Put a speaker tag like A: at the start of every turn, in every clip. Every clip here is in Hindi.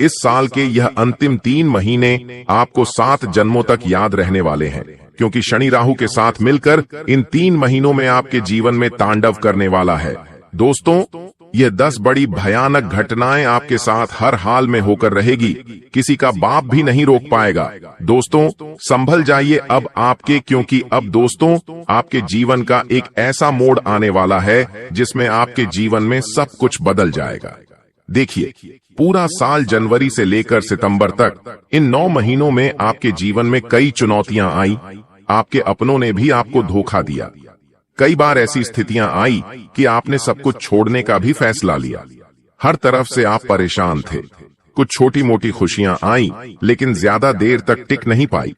A: इस साल के यह अंतिम 3 महीने आपको 7 जन्मों तक याद रहने वाले हैं, क्योंकि शनि राहु के साथ मिलकर इन 3 महीनों में आपके जीवन में तांडव करने वाला है। दोस्तों, यह 10 बड़ी भयानक घटनाएं आपके साथ हर हाल में होकर रहेगी। किसी का बाप भी नहीं रोक पाएगा। दोस्तों, संभल जाइए अब आपके, क्योंकि अब दोस्तों आपके जीवन का एक ऐसा मोड़ आने वाला है जिसमें आपके जीवन में सब कुछ बदल जाएगा। देखिए, पूरा साल जनवरी से लेकर सितंबर तक इन 9 महीनों में आपके जीवन में कई चुनौतियां आई। आपके अपनों ने भी आपको धोखा दिया। कई बार ऐसी स्थितियां आई कि आपने सब कुछ छोड़ने का भी फैसला लिया। हर तरफ से आप परेशान थे। कुछ छोटी मोटी खुशियां आई, लेकिन ज्यादा देर तक टिक नहीं पाई।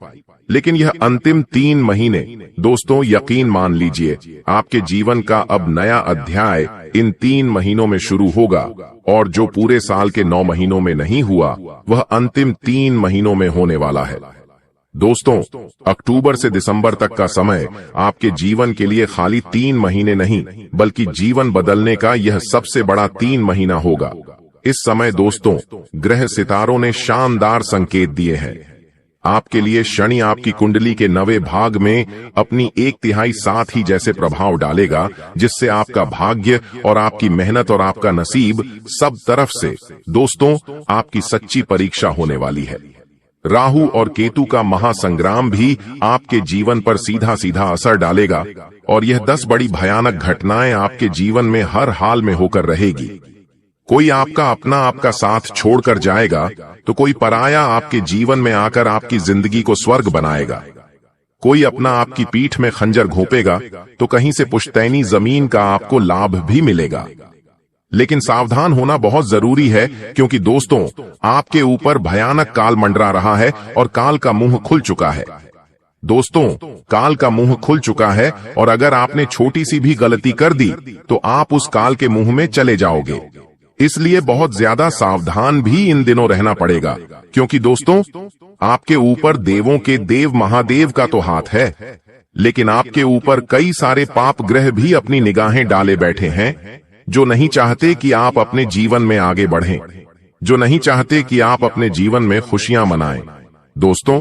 A: लेकिन यह अंतिम 3 महीने दोस्तों, यकीन मान लीजिए, आपके जीवन का अब नया अध्याय इन 3 महीनों में शुरू होगा। और जो पूरे साल के 9 महीनों में नहीं हुआ, वह अंतिम 3 महीनों में होने वाला है। दोस्तों, अक्टूबर से दिसंबर तक का समय आपके जीवन के लिए खाली 3 महीने नहीं, बल्कि जीवन बदलने का यह सबसे बड़ा 3 महीना होगा। इस समय दोस्तों, ग्रह सितारों ने शानदार संकेत दिए हैं। आपके लिए शनि आपकी कुंडली के 9वें भाग में अपनी 1/3 साथ ही जैसे प्रभाव डालेगा, जिससे आपका भाग्य और आपकी मेहनत और आपका नसीब सब तरफ से दोस्तों आपकी सच्ची परीक्षा होने वाली है। राहु और केतु का महासंग्राम भी आपके जीवन पर सीधा सीधा असर डालेगा, और यह 10 बड़ी भयानक घटनाएं आपके जीवन में हर हाल में होकर रहेगी। कोई आपका अपना आपका साथ छोड़कर जाएगा, तो कोई पराया आपके जीवन में आकर आपकी जिंदगी को स्वर्ग बनाएगा। कोई अपना आपकी पीठ में खंजर घोंपेगा, तो कहीं से पुश्तैनी जमीन का आपको लाभ भी मिलेगा। लेकिन सावधान होना बहुत जरूरी है, क्योंकि दोस्तों आपके ऊपर भयानक काल मंडरा रहा है और काल का मुंह खुल चुका है। दोस्तों, काल का मुंह खुल चुका है, और अगर आपने छोटी सी भी गलती कर दी तो आप उस काल के मुंह में चले जाओगे। इसलिए बहुत ज्यादा सावधान भी इन दिनों रहना पड़ेगा, क्योंकि दोस्तों आपके ऊपर देवों के देव महादेव का तो हाथ है, लेकिन आपके ऊपर कई सारे पाप ग्रह भी अपनी निगाहें डाले बैठे हैं, जो नहीं चाहते कि आप अपने जीवन में आगे बढ़ें, जो नहीं चाहते कि आप अपने जीवन में खुशियां मनाएं। दोस्तों,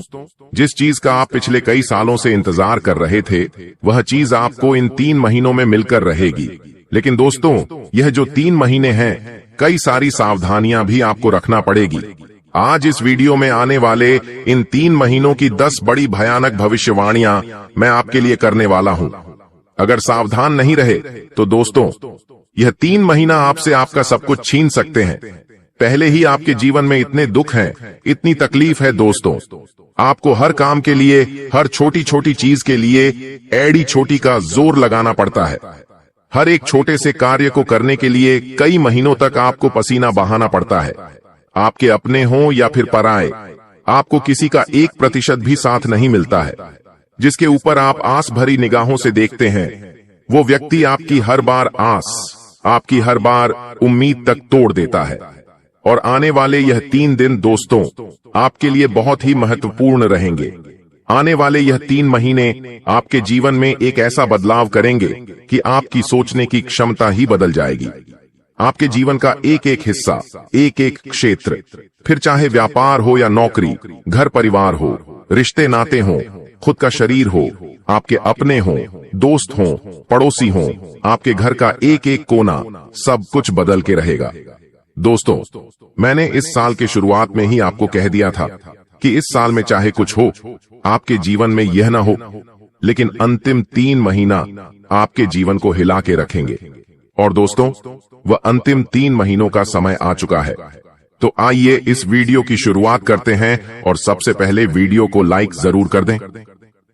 A: जिस चीज का आप पिछले कई सालों से इंतजार कर रहे थे, वह चीज आपको इन 3 महीनों में मिलकर रहेगी। लेकिन दोस्तों, यह जो 3 महीने हैं, कई सारी सावधानियां भी आपको रखना पड़ेगी। आज इस वीडियो में आने वाले इन 3 महीनों की 10 बड़ी भयानक भविष्यवाणियां मैं आपके लिए करने वाला हूं। अगर सावधान नहीं रहे तो दोस्तों यह 3 महीना आपसे आपका सब कुछ छीन सकते हैं। पहले ही आपके जीवन में इतने दुख हैं, इतनी तकलीफ है दोस्तों। आपको हर काम के लिए, हर छोटी छोटी चीज के लिए एड़ी छोटी का जोर लगाना पड़ता है। हर एक छोटे से कार्य को करने के लिए कई महीनों तक आपको पसीना बहाना पड़ता है। आपके अपने हों या फिर पराए, आपको किसी का 1% भी साथ नहीं मिलता है। जिसके ऊपर आप आस भरी निगाहों से देखते हैं, वो व्यक्ति आपकी हर बार आस, आपकी हर बार उम्मीद तक तोड़ देता है। और आने वाले यह 3 दिन दोस्तों आपके लिए बहुत ही महत्वपूर्ण रहेंगे। आने वाले यह 3 महीने आपके जीवन में एक ऐसा बदलाव करेंगे कि आपकी सोचने की क्षमता ही बदल जाएगी। आपके जीवन का एक एक हिस्सा, एक एक क्षेत्र, फिर चाहे व्यापार हो या नौकरी, घर परिवार हो, रिश्ते नाते हो, खुद का शरीर हो, आपके अपने हो, दोस्त हो, पड़ोसी हो, आपके घर का एक एक कोना, सब कुछ बदल के रहेगा। दोस्तों, मैंने इस साल के शुरुआत में ही आपको कह दिया था कि इस साल में चाहे कुछ हो, आपके जीवन में यह ना हो, लेकिन अंतिम 3 महीना आपके जीवन को हिला के रखेंगे। और दोस्तों, वह अंतिम 3 महीनों का समय आ चुका है। तो आइए इस वीडियो की शुरुआत करते हैं, और सबसे पहले वीडियो को लाइक जरूर कर दें।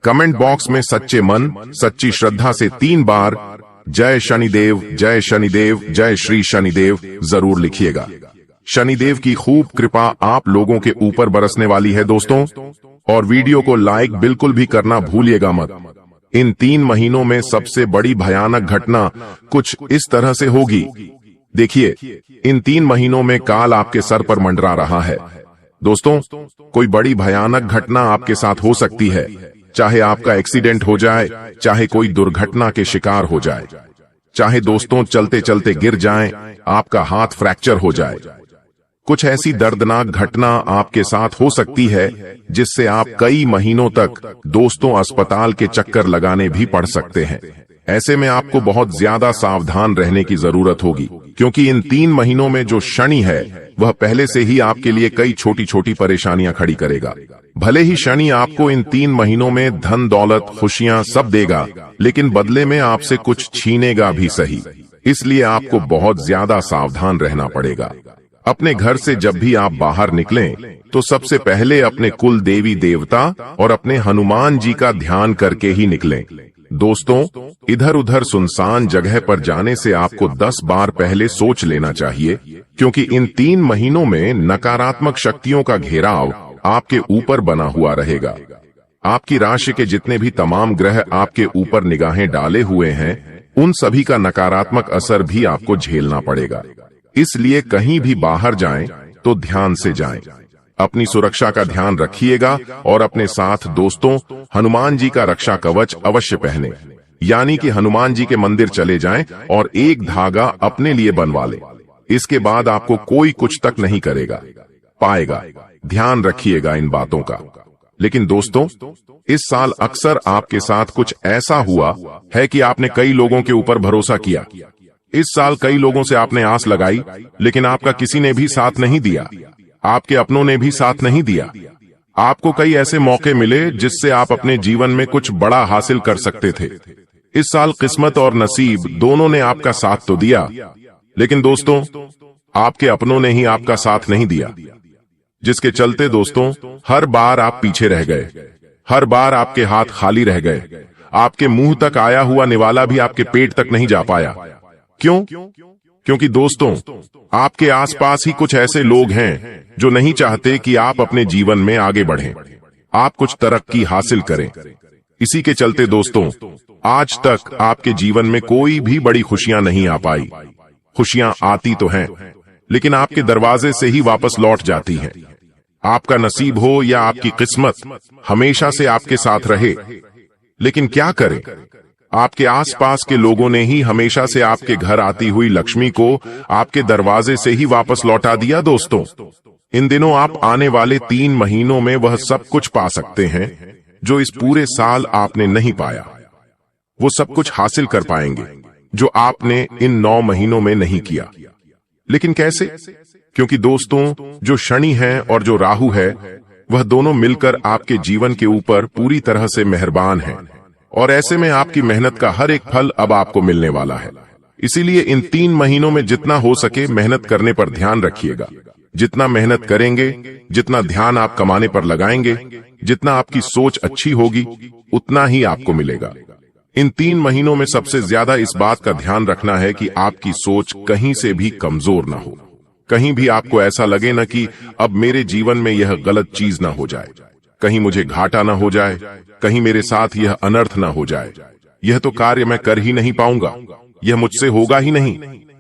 A: कमेंट बॉक्स में सच्चे मन, सच्ची श्रद्धा से 3 बार जय शनिदेव, जय शनिदेव, जय श्री शनिदेव जरूर लिखिएगा। शनिदेव की खूब कृपा आप लोगों के ऊपर बरसने वाली है दोस्तों। और वीडियो को लाइक बिल्कुल भी करना भूलिएगा मत। इन 3 महीनों में सबसे बड़ी भयानक घटना कुछ इस तरह से होगी। देखिए, इन 3 महीनों में काल आपके सर पर मंडरा रहा है। दोस्तों, कोई बड़ी भयानक घटना आपके साथ हो सकती है, चाहे आपका एक्सीडेंट हो जाए, चाहे कोई दुर्घटना के शिकार हो जाए, चाहे दोस्तों चलते चलते गिर जाएं, आपका हाथ फ्रैक्चर हो जाए, कुछ ऐसी दर्दनाक घटना आपके साथ हो सकती है जिससे आप कई महीनों तक दोस्तों अस्पताल के चक्कर लगाने भी पड़ सकते हैं। ऐसे में आपको बहुत ज्यादा सावधान रहने की जरूरत होगी, क्योंकि इन 3 महीनों में जो शनि है वह पहले से ही आपके लिए कई छोटी छोटी परेशानियां खड़ी करेगा। भले ही शनि आपको इन 3 महीनों में धन दौलत खुशियां सब देगा, लेकिन बदले में आपसे कुछ छीनेगा भी सही। इसलिए आपको बहुत ज्यादा सावधान रहना पड़ेगा। अपने घर से जब भी आप बाहर निकलें तो सबसे पहले अपने कुल देवी देवता और अपने हनुमान जी का ध्यान करके ही निकलें। दोस्तों, इधर उधर सुनसान जगह पर जाने से आपको 10 बार पहले सोच लेना चाहिए, क्योंकि इन 3 महीनों में नकारात्मक शक्तियों का घेराव आपके ऊपर बना हुआ रहेगा। आपकी राशि के जितने भी तमाम ग्रह आपके ऊपर निगाहें डाले हुए हैं, उन सभी का नकारात्मक असर भी आपको झेलना पड़ेगा। इसलिए कहीं भी बाहर जाएं तो ध्यान से जाएं। अपनी सुरक्षा का ध्यान रखिएगा और अपने साथ दोस्तों हनुमान जी का रक्षा कवच अवश्य पहने, यानी कि हनुमान जी के मंदिर चले जाएं और एक धागा अपने लिए बनवा लें। इसके बाद आपको कोई कुछ तक नहीं करेगा पाएगा। ध्यान रखिएगा इन बातों का। लेकिन दोस्तों, इस साल अक्सर आपके साथ कुछ ऐसा हुआ है कि आपने कई लोगों के ऊपर भरोसा किया। इस साल कई लोगों से आपने आस लगाई, लेकिन आपका किसी ने भी साथ नहीं दिया। आपके अपनों ने भी साथ नहीं दिया। आपको कई ऐसे मौके मिले जिससे आप अपने जीवन में कुछ बड़ा हासिल कर सकते थे। इस साल किस्मत और नसीब दोनों ने आपका साथ तो दिया, लेकिन दोस्तों आपके अपनों ने ही आपका साथ नहीं दिया, जिसके चलते दोस्तों हर बार आप पीछे रह गए। हर बार आपके हाथ खाली रह गए। आपके मुंह तक आया हुआ निवाला भी आपके पेट तक नहीं जा पाया। क्यों? क्योंकि दोस्तों आपके आसपास ही कुछ ऐसे लोग हैं जो नहीं चाहते कि आप अपने जीवन में आगे बढ़ें, आप कुछ तरक्की हासिल करें। इसी के चलते दोस्तों आज तक आपके जीवन में कोई भी बड़ी खुशियां नहीं आ पाई। खुशियां आती तो हैं, लेकिन आपके दरवाजे से ही वापस लौट जाती हैं। आपका नसीब हो या आपकी किस्मत हमेशा से आपके साथ रहे, लेकिन क्या करें, आपके आसपास के लोगों ने ही हमेशा से आपके घर आती हुई लक्ष्मी को आपके दरवाजे से ही वापस लौटा दिया। दोस्तों इन दिनों आप आने वाले 3 महीनों में वह सब कुछ पा सकते हैं जो इस पूरे साल आपने नहीं पाया। वो सब कुछ हासिल कर पाएंगे जो आपने इन 9 महीनों में नहीं किया। लेकिन कैसे? क्योंकि दोस्तों जो शनि है और जो राहु है वह दोनों मिलकर आपके जीवन के ऊपर पूरी तरह से मेहरबान हैं, और ऐसे में आपकी मेहनत का हर एक फल अब आपको मिलने वाला है। इसीलिए इन 3 महीनों में जितना हो सके मेहनत करने पर ध्यान रखिएगा। जितना मेहनत करेंगे, जितना ध्यान आप कमाने पर लगाएंगे, जितना आपकी सोच अच्छी होगी, उतना ही आपको मिलेगा। इन 3 महीनों में सबसे ज्यादा इस बात का ध्यान रखना है कि आपकी सोच कहीं से भी कमजोर ना हो। कहीं भी आपको ऐसा लगे न कि अब मेरे जीवन में यह गलत चीज ना हो जाए, कहीं मुझे घाटा ना हो जाए, कहीं मेरे साथ यह अनर्थ ना हो जाए, यह तो कार्य मैं कर ही नहीं पाऊंगा, यह मुझसे होगा ही नहीं।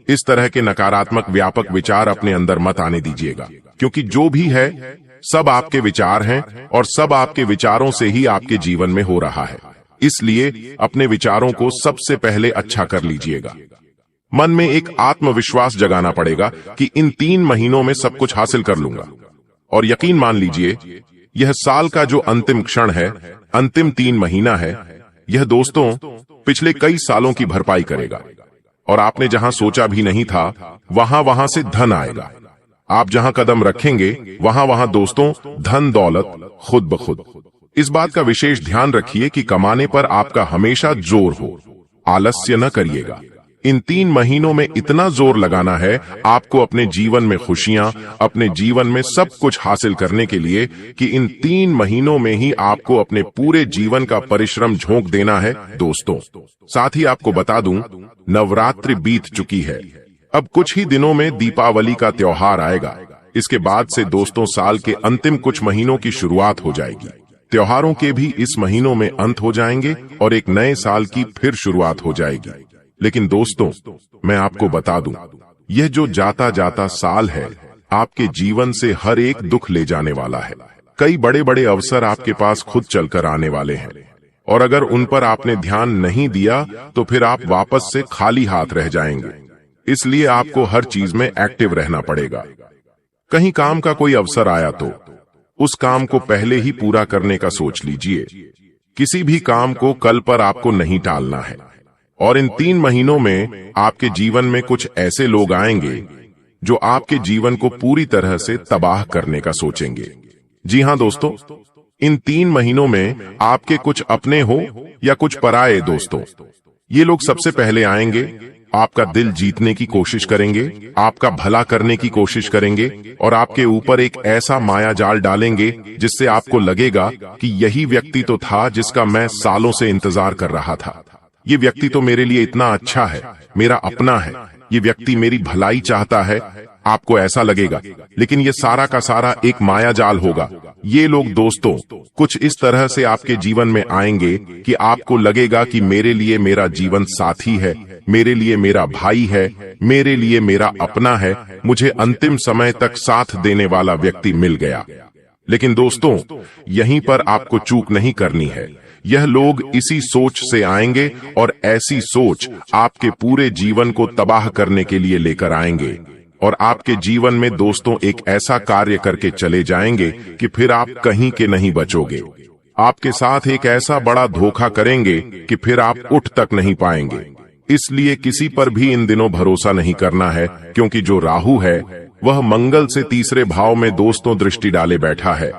A: इस तरह के नकारात्मक व्यापक विचार अपने अंदर मत आने दीजिएगा, क्योंकि जो भी है सब आपके विचार हैं और सब आपके विचारों से ही आपके जीवन में हो रहा है। इसलिए अपने विचारों को सबसे पहले अच्छा कर लीजिएगा। मन में एक आत्मविश्वास जगाना पड़ेगा कि इन 3 महीनों में सब कुछ हासिल कर लूंगा। और यकीन मान लीजिए यह साल का जो अंतिम क्षण है, अंतिम 3 महीना है, यह दोस्तों पिछले कई सालों की भरपाई करेगा। और आपने जहां सोचा भी नहीं था वहां से धन आएगा। आप जहां कदम रखेंगे वहां दोस्तों धन दौलत खुद ब खुद। इस बात का विशेष ध्यान रखिए कि कमाने पर आपका हमेशा जोर हो, आलस्य न करिएगा। इन 3 महीनों में इतना जोर लगाना है आपको अपने जीवन में खुशियां, अपने जीवन में सब कुछ हासिल करने के लिए कि इन 3 महीनों में ही आपको अपने पूरे जीवन का परिश्रम झोंक देना है। दोस्तों साथ ही आपको बता दूं, नवरात्रि बीत चुकी है। अब कुछ ही दिनों में दीपावली का त्योहार आएगा। इसके बाद से दोस्तों साल के अंतिम कुछ महीनों की शुरुआत हो जाएगी। त्योहारों के भी इस महीनों में अंत हो जाएंगे और एक नए साल की फिर शुरुआत हो जाएगी। लेकिन दोस्तों मैं आपको बता दूं, यह जो जाता जाता साल है आपके जीवन से हर एक दुख ले जाने वाला है। कई बड़े बड़े अवसर आपके पास खुद चलकर आने वाले हैं, और अगर उन पर आपने ध्यान नहीं दिया तो फिर आप वापस से खाली हाथ रह जाएंगे। इसलिए आपको हर चीज में एक्टिव रहना पड़ेगा। कहीं काम का कोई अवसर आया तो उस काम को पहले ही पूरा करने का सोच लीजिए। किसी भी काम को कल पर आपको नहीं टालना है। और इन 3 महीनों में आपके जीवन में कुछ ऐसे लोग आएंगे जो आपके जीवन को पूरी तरह से तबाह करने का सोचेंगे। जी हां दोस्तों, इन 3 महीनों में आपके कुछ अपने हो या कुछ पराये दोस्तों, ये लोग सबसे पहले आएंगे, आपका दिल जीतने की कोशिश करेंगे, आपका भला करने की कोशिश करेंगे और आपके ऊपर एक ऐसा माया जाल डालेंगे जिससे आपको लगेगा कि यही व्यक्ति तो था जिसका मैं सालों से इंतजार कर रहा था। ये व्यक्ति तो मेरे लिए इतना अच्छा है, मेरा अपना है, ये व्यक्ति मेरी भलाई चाहता है, आपको ऐसा लगेगा। लेकिन ये सारा का सारा एक माया जाल होगा। ये लोग दोस्तों कुछ इस तरह से आपके जीवन में आएंगे कि आपको लगेगा कि मेरे लिए मेरा जीवन साथी है, मेरे लिए मेरा भाई है, मेरे लिए मेरा अपना है, मुझे अंतिम समय तक साथ देने वाला व्यक्ति मिल गया। लेकिन दोस्तों, यहीं पर आपको चूक नहीं करनी है। यह लोग इसी सोच से आएंगे और ऐसी सोच आपके पूरे जीवन को तबाह करने के लिए लेकर आएंगे और आपके जीवन में दोस्तों एक ऐसा कार्य करके चले जाएंगे कि फिर आप कहीं के नहीं बचोगे। आपके साथ एक ऐसा बड़ा धोखा करेंगे कि फिर आप उठ तक नहीं पाएंगे। इसलिए किसी पर भी इन दिनों भरोसा नहीं करना है, क्योंकि जो राहु है वह मंगल से तीसरे भाव में दोस्तों दृष्टि डाले बैठा है।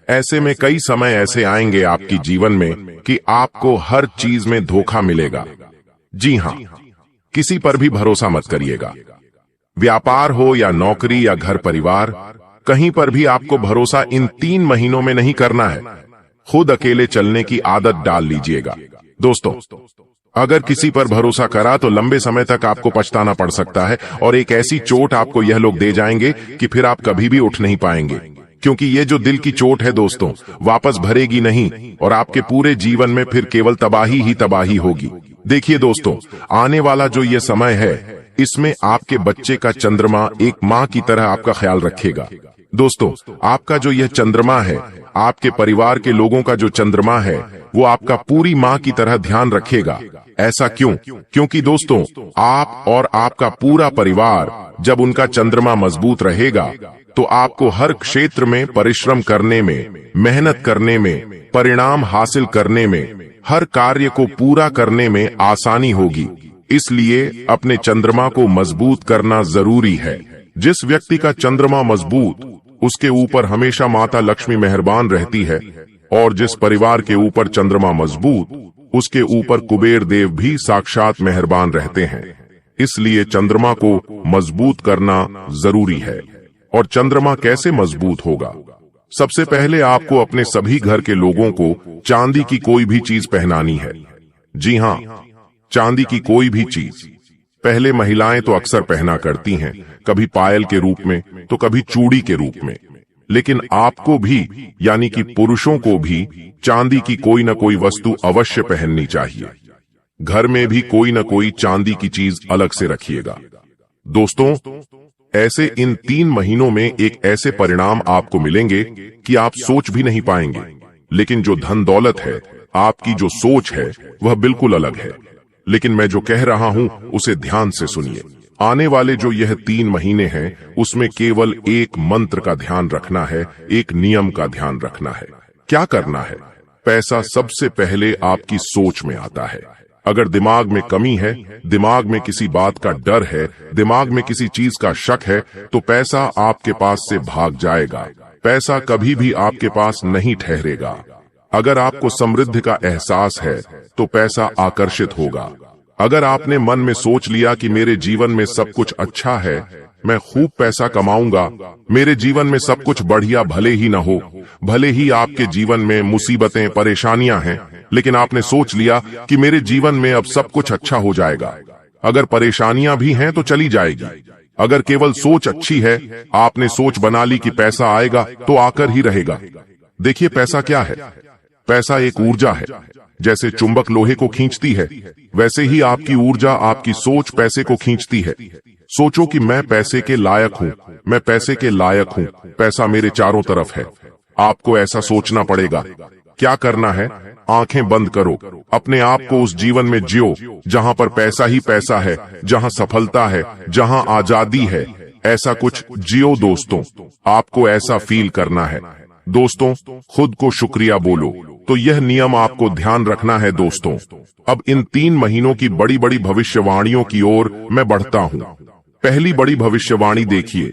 A: ऐसे में कई समय ऐसे आएंगे आपकी जीवन में कि आपको हर चीज में धोखा मिलेगा। जी हां, किसी पर भी भरोसा मत करिएगा। व्यापार हो या नौकरी या घर परिवार, कहीं पर भी आपको भरोसा इन 3 महीनों में नहीं करना है। खुद अकेले चलने की आदत डाल लीजिएगा। दोस्तों, अगर किसी पर भरोसा करा तो लंबे समय तक आपको पछताना पड़ सकता है और एक ऐसी चोट आपको यह लोग दे जाएंगे कि फिर आप कभी भी उठ नहीं पाएंगे। क्योंकि ये जो दिल की चोट है दोस्तों, वापस भरेगी नहीं और आपके पूरे जीवन में फिर केवल तबाही ही तबाही होगी। देखिए दोस्तों, आने वाला जो ये समय है, इसमें आपके बच्चे का चंद्रमा एक माँ की तरह आपका ख्याल रखेगा। दोस्तों, आपका जो यह चंद्रमा है, आपके परिवार के लोगों का जो चंद्रमा है, वो आपका पूरी माँ की तरह ध्यान रखेगा। ऐसा क्यों? क्योंकि दोस्तों, आप और आपका पूरा परिवार जब उनका चंद्रमा मजबूत रहेगा तो आपको हर क्षेत्र में परिश्रम करने में, मेहनत करने में, परिणाम हासिल करने में, हर कार्य को पूरा करने में आसानी होगी। इसलिए अपने चंद्रमा को मजबूत करना जरूरी है। जिस व्यक्ति का चंद्रमा मजबूत, उसके ऊपर हमेशा माता लक्ष्मी मेहरबान रहती है और जिस परिवार के ऊपर चंद्रमा मजबूत, उसके ऊपर कुबेर देव भी साक्षात मेहरबान रहते हैं। इसलिए चंद्रमा को मजबूत करना जरूरी है। और चंद्रमा कैसे मजबूत होगा? सबसे पहले आपको अपने सभी घर के लोगों को चांदी की कोई भी चीज पहनानी है। जी हां, चांदी की कोई भी चीज। पहले महिलाएं तो अक्सर पहना करती हैं, कभी पायल के रूप में तो कभी चूड़ी के रूप में। लेकिन आपको भी, यानी कि पुरुषों को भी, चांदी की कोई न कोई वस्तु अवश्य पहननी चाहिए। घर में भी कोई न कोई चांदी की चीज अलग से रखिएगा। दोस्तों, ऐसे इन 3 महीनों में एक ऐसे परिणाम आपको मिलेंगे कि आप सोच भी नहीं पाएंगे। लेकिन जो धन दौलत है, आपकी जो सोच है, वह बिल्कुल अलग है। लेकिन मैं जो कह रहा हूं उसे ध्यान से सुनिए। आने वाले जो यह 3 महीने हैं, उसमें केवल एक मंत्र का ध्यान रखना है, एक नियम का ध्यान रखना है। क्या करना है? पैसा सबसे पहले आपकी सोच में आता है। अगर दिमाग में कमी है, दिमाग में किसी बात का डर है, दिमाग में किसी चीज का शक है, तो पैसा आपके पास से भाग जाएगा। पैसा कभी भी आपके पास नहीं ठहरेगा। अगर आपको समृद्धि का एहसास है तो पैसा आकर्षित होगा। अगर आपने मन में सोच लिया कि मेरे जीवन में सब कुछ अच्छा है, मैं खूब पैसा कमाऊंगा, मेरे जीवन में सब कुछ बढ़िया भले ही न हो, भले ही आपके जीवन में मुसीबतें परेशानियां हैं, लेकिन आपने सोच लिया कि मेरे जीवन में अब सब कुछ अच्छा हो जाएगा। अगर परेशानियां भी हैं तो चली जाएगी। अगर केवल सोच अच्छी है, आपने सोच बना ली कि पैसा आएगा तो आकर ही रहेगा। देखिए, पैसा क्या है? पैसा एक ऊर्जा है। जैसे चुंबक लोहे को खींचती है, वैसे ही आपकी ऊर्जा, आपकी सोच पैसे को खींचती है। सोचो कि मैं पैसे के लायक हूँ, मैं पैसे के लायक हूँ, पैसा मेरे चारों तरफ है। आपको ऐसा सोचना पड़ेगा। क्या करना है? आंखें बंद करो, अपने आप को उस जीवन में जियो जहां पर पैसा ही पैसा है, जहां सफलता है, जहां आजादी है। ऐसा कुछ जियो दोस्तों, आपको ऐसा फील करना है। दोस्तों, खुद को शुक्रिया बोलो। तो यह नियम आपको ध्यान रखना है दोस्तों। अब इन 3 महीनों की बड़ी बड़ी भविष्यवाणियों की ओर मैं बढ़ता हूं। पहली बड़ी भविष्यवाणी देखिए,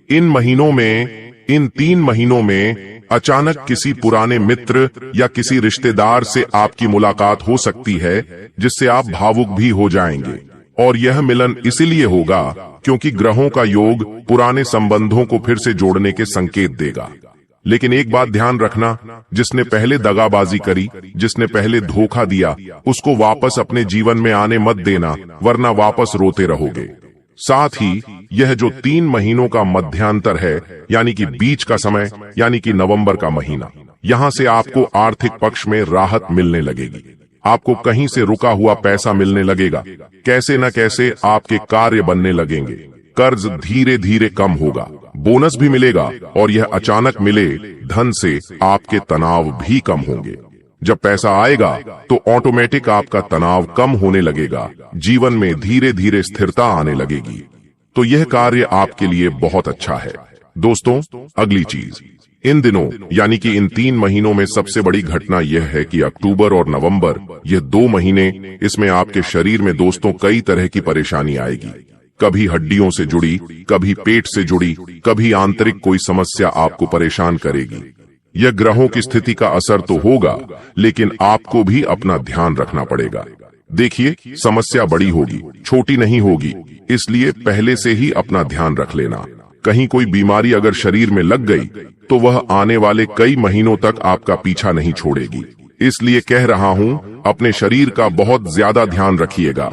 A: इन 3 महीनों में अचानक किसी पुराने मित्र या किसी रिश्तेदार से आपकी मुलाकात हो सकती है, जिससे आप भावुक भी हो जाएंगे। और यह मिलन इसलिए होगा क्योंकि ग्रहों का योग पुराने संबंधों को फिर से जोड़ने के संकेत देगा। लेकिन एक बात ध्यान रखना, जिसने पहले दगाबाजी करी, जिसने पहले धोखा दिया, उसको वापस अपने जीवन में आने मत देना, वरना वापस रोते रहोगे। साथ ही यह जो 3 महीनों का मध्यांतर है, यानी कि बीच का समय, यानी कि नवंबर का महीना, यहां से आपको आर्थिक पक्ष में राहत मिलने लगेगी। आपको कहीं से रुका हुआ पैसा मिलने लगेगा। कैसे न कैसे आपके कार्य बनने लगेंगे। कर्ज धीरे धीरे कम होगा, बोनस भी मिलेगा, और यह अचानक मिले धन से आपके तनाव भी कम होंगे। जब पैसा आएगा तो ऑटोमेटिक आपका तनाव कम होने लगेगा, जीवन में धीरे धीरे स्थिरता आने लगेगी। तो यह कार्य आपके लिए बहुत अच्छा है। दोस्तों, अगली चीज, इन दिनों यानी कि इन 3 महीनों में सबसे बड़ी घटना यह है कि अक्टूबर और नवंबर, यह 2 महीने, इसमें आपके शरीर में दोस्तों कई तरह की परेशानी आएगी। कभी हड्डियों से जुड़ी, कभी पेट से जुड़ी, कभी आंतरिक कोई समस्या आपको परेशान करेगी। यह ग्रहों की स्थिति का असर तो होगा, लेकिन आपको भी अपना ध्यान रखना पड़ेगा। देखिए, समस्या बड़ी होगी, छोटी नहीं होगी, इसलिए पहले से ही अपना ध्यान रख लेना। कहीं कोई बीमारी अगर शरीर में लग गई तो वह आने वाले कई महीनों तक आपका पीछा नहीं छोड़ेगी। इसलिए कह रहा हूं, अपने शरीर का बहुत ज्यादा ध्यान रखिएगा।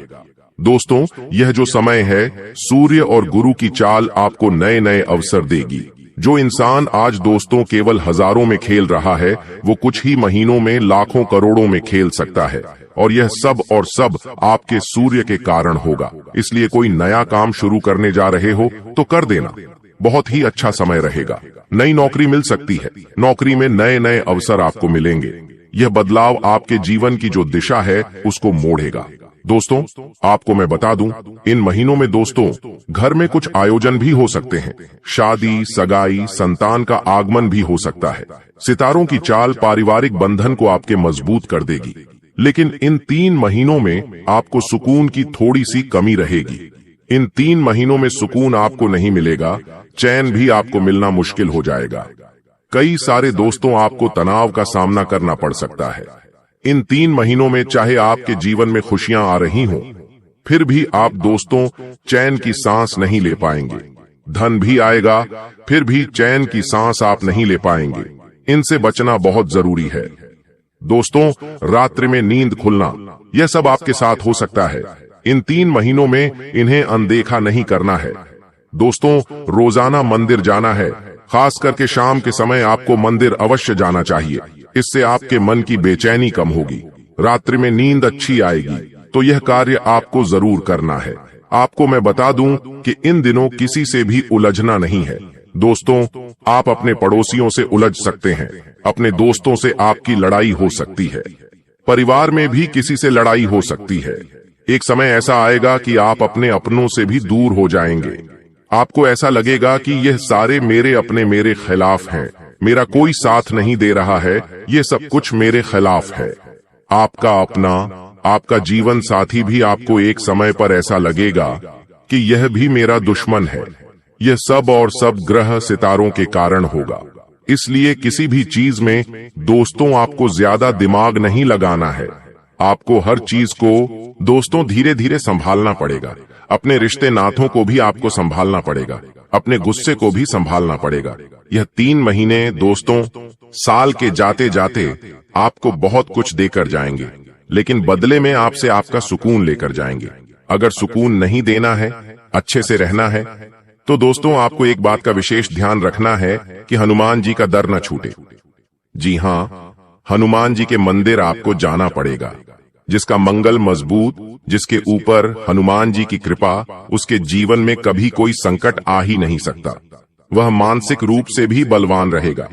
A: दोस्तों, यह जो समय है, सूर्य और गुरु की चाल आपको नए नए अवसर देगी। जो इंसान आज दोस्तों केवल हजारों में खेल रहा है, वो कुछ ही महीनों में लाखों करोड़ों में खेल सकता है। और यह सब और सब आपके सूर्य के कारण होगा। इसलिए कोई नया काम शुरू करने जा रहे हो तो कर देना, बहुत ही अच्छा समय रहेगा। नई नौकरी मिल सकती है, नौकरी में नए नए अवसर आपको मिलेंगे। यह बदलाव आपके जीवन की जो दिशा है उसको मोड़ेगा। दोस्तों, आपको मैं बता दूं, इन महीनों में दोस्तों घर में कुछ आयोजन भी हो सकते हैं। शादी, सगाई, संतान का आगमन भी हो सकता है। सितारों की चाल पारिवारिक बंधन को आपके मजबूत कर देगी। लेकिन इन 3 महीनों में आपको सुकून की थोड़ी सी कमी रहेगी। इन 3 महीनों में सुकून आपको नहीं मिलेगा, चैन भी आपको मिलना मुश्किल हो जाएगा। कई सारे दोस्तों आपको तनाव का सामना करना पड़ सकता है। इन 3 महीनों में चाहे आपके जीवन में खुशियां आ रही हों, फिर भी आप दोस्तों चैन की सांस नहीं ले पाएंगे। धन भी आएगा, फिर भी चैन की सांस आप नहीं ले पाएंगे। इनसे बचना बहुत जरूरी है। दोस्तों, रात्रि में नींद खुलना, यह सब आपके साथ हो सकता है। इन 3 महीनों में इन्हें अनदेखा नहीं करना है। दोस्तों, रोजाना मंदिर जाना है, खास करके शाम के समय आपको मंदिर अवश्य जाना चाहिए। इससे आपके मन की बेचैनी कम होगी, रात्रि में नींद अच्छी आएगी। तो यह कार्य आपको जरूर करना है। आपको मैं बता दूं कि इन दिनों किसी से भी उलझना नहीं है। दोस्तों, आप अपने पड़ोसियों से उलझ सकते हैं, अपने दोस्तों से आपकी लड़ाई हो सकती है, परिवार में भी किसी से लड़ाई हो सकती है। एक समय ऐसा आएगा कि आप अपने अपनों से भी दूर हो जाएंगे। आपको ऐसा लगेगा कि यह सारे मेरे अपने मेरे खिलाफ हैं, मेरा कोई साथ नहीं दे रहा है, ये सब कुछ मेरे खिलाफ है। आपका अपना, आपका जीवन साथी भी आपको एक समय पर ऐसा लगेगा कि यह भी मेरा दुश्मन है। यह सब और सब ग्रह सितारों के कारण होगा। इसलिए किसी भी चीज में दोस्तों आपको ज्यादा दिमाग नहीं लगाना है। आपको हर चीज को दोस्तों धीरे धीरे संभालना पड़ेगा। अपने रिश्ते नातों को भी आपको संभालना पड़ेगा, अपने गुस्से को भी संभालना पड़ेगा। यह 3 महीने दोस्तों साल के जाते जाते आपको बहुत कुछ देकर जाएंगे, लेकिन बदले में आपसे आपका सुकून लेकर जाएंगे। अगर सुकून नहीं देना है, अच्छे से रहना है, तो दोस्तों आपको एक बात का विशेष ध्यान रखना है कि हनुमान जी का दर न छूटे। जी हाँ, हनुमान जी के मंदिर आपको जाना पड़ेगा। जिसका मंगल मजबूत, जिसके ऊपर हनुमान जी की कृपा, उसके जीवन में कभी कोई संकट आ ही नहीं सकता। वह मानसिक रूप से भी बलवान रहेगा।